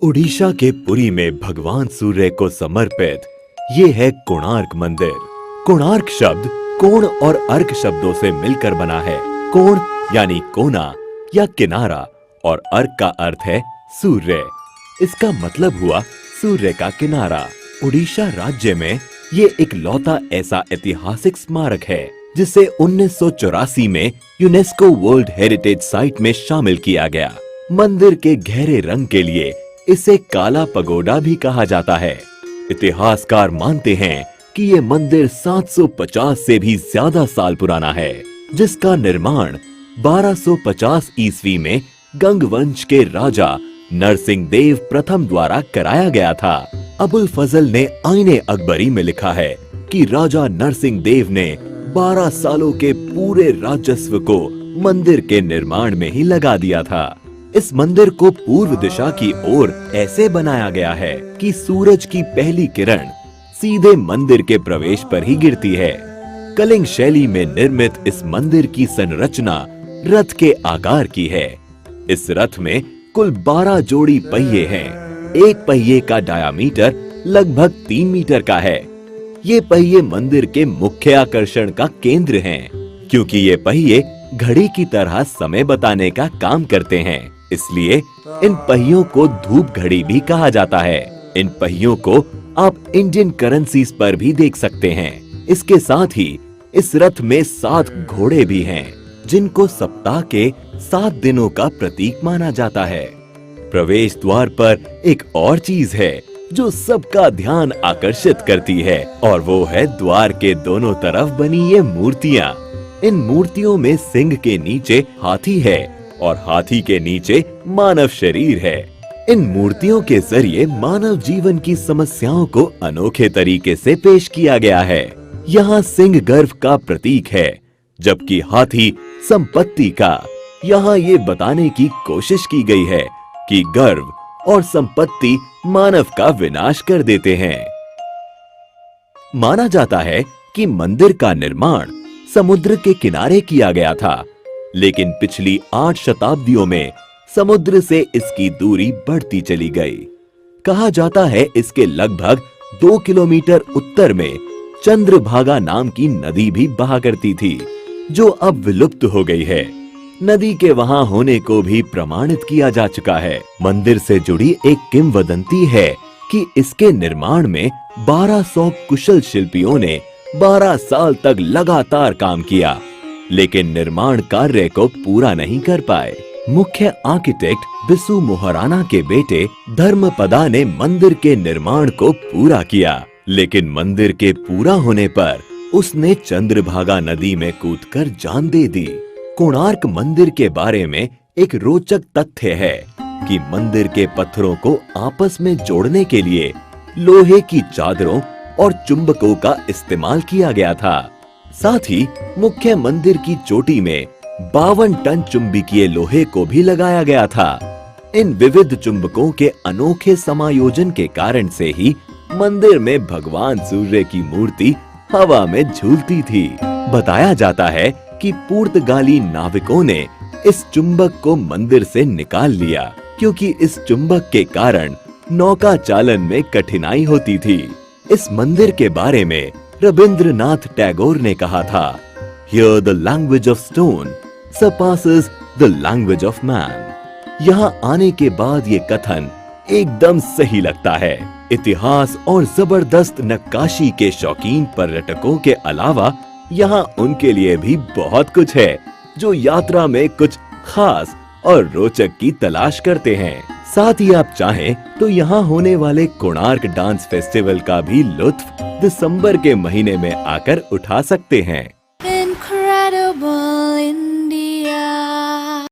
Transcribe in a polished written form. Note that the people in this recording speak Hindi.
उड़ीसा के पुरी में भगवान सूर्य को समर्पित ये है कोणार्क मंदिर। कोणार्क शब्द कोण और अर्क शब्दों से मिलकर बना है। कोण यानी कोना या किनारा और अर्क का अर्थ है सूर्य। इसका मतलब हुआ सूर्य का किनारा। उड़ीसा राज्य में ये इकलौता ऐसा ऐतिहासिक स्मारक है जिसे 1984 में यूनेस्को वर्ल्ड हेरिटेज साइट में शामिल किया गया। मंदिर के गहरे रंग के लिए इसे काला पगोडा भी कहा जाता है। इतिहासकार मानते हैं कि ये मंदिर 750 से भी ज्यादा साल पुराना है, जिसका निर्माण 1250 ईस्वी में गंग वंश के राजा नरसिंह देव प्रथम द्वारा कराया गया था। अबुल फजल ने आईने अकबरी में लिखा है कि राजा नरसिंह देव ने 12 सालों के पूरे राजस्व को मंदिर के निर्माण में ही लगा दिया था। इस मंदिर को पूर्व दिशा की ओर ऐसे बनाया गया है कि सूरज की पहली किरण सीधे मंदिर के प्रवेश पर ही गिरती है। कलिंग शैली में निर्मित इस मंदिर की संरचना रथ के आकार की है। इस रथ में कुल 12 जोड़ी पहिए हैं। एक पहिए का डायामीटर लगभग 3 मीटर का है। ये पहिए मंदिर के मुख्य आकर्षण का केंद्र हैं, क्योंकि ये पहिए घड़ी की तरह समय बताने का काम करते हैं। इसलिए इन पहियों को धूप घड़ी भी कहा जाता है। इन पहियों को आप इंडियन करेंसीज पर भी देख सकते हैं। इसके साथ ही इस रथ में 7 घोड़े भी हैं, जिनको सप्ताह के 7 दिनों का प्रतीक माना जाता है। प्रवेश द्वार पर एक और चीज है जो सबका ध्यान आकर्षित करती है, और वो है द्वार के दोनों तरफ बनी ये मूर्तियां। इन मूर्तियों में सिंह के नीचे हाथी है और हाथी के नीचे मानव शरीर है। इन मूर्तियों के जरिए मानव जीवन की समस्याओं को अनोखे तरीके से पेश किया गया है। यहाँ सिंह गर्व का प्रतीक है, जबकि हाथी संपत्ति का। यहाँ ये बताने की कोशिश की गई है कि गर्व और संपत्ति मानव का विनाश कर देते हैं। माना जाता है कि मंदिर का निर्माण समुद्र के किनारे किया गया था, लेकिन पिछली 8 शताब्दियों में समुद्र से इसकी दूरी बढ़ती चली गई। कहा जाता है इसके लगभग 2 किलोमीटर उत्तर में चंद्रभागा नाम की नदी भी बहा करती थी, जो अब विलुप्त हो गई है। नदी के वहां होने को भी प्रमाणित किया जा चुका है। मंदिर से जुड़ी एक किंवदंती है कि इसके निर्माण में 1200 कुशल शिल्पियों ने 12 साल तक लगातार काम किया, लेकिन निर्माण कार्य को पूरा नहीं कर पाए। मुख्य आर्किटेक्ट बिसु मोहराना के बेटे धर्मपदा ने मंदिर के निर्माण को पूरा किया, लेकिन मंदिर के पूरा होने पर उसने चंद्रभागा नदी में कूदकर जान दे दी। कोणार्क मंदिर के बारे में एक रोचक तथ्य है कि मंदिर के पत्थरों को आपस में जोड़ने के लिए लोहे की चादरों और चुंबकों का इस्तेमाल किया गया था। साथ ही मुख्य मंदिर की चोटी में 52 टन चुंबकीय लोहे को भी लगाया गया था। इन विविध चुंबकों के अनोखे समायोजन के कारण से ही मंदिर में भगवान सूर्य की मूर्ति हवा में झूलती थी। बताया जाता है कि पुर्तगाली नाविकों ने इस चुंबक को मंदिर से निकाल लिया, क्योंकि इस चुंबक के कारण नौका चालन में कठिनाई होती थी। इस मंदिर के बारे में रविंद्रनाथ टैगोर ने कहा था, Here the language of stone surpasses the language of man। यहाँ आने के बाद ये कथन एकदम सही लगता है। इतिहास और जबरदस्त नक्काशी के शौकीन पर्यटकों के अलावा यहाँ उनके लिए भी बहुत कुछ है, जो यात्रा में कुछ खास और रोचक की तलाश करते हैं। साथ ही आप चाहें तो यहाँ होने वाले कोणार्क डांस फेस्टिवल का भी लुत्फ दिसंबर के महीने में आकर उठा सकते हैं।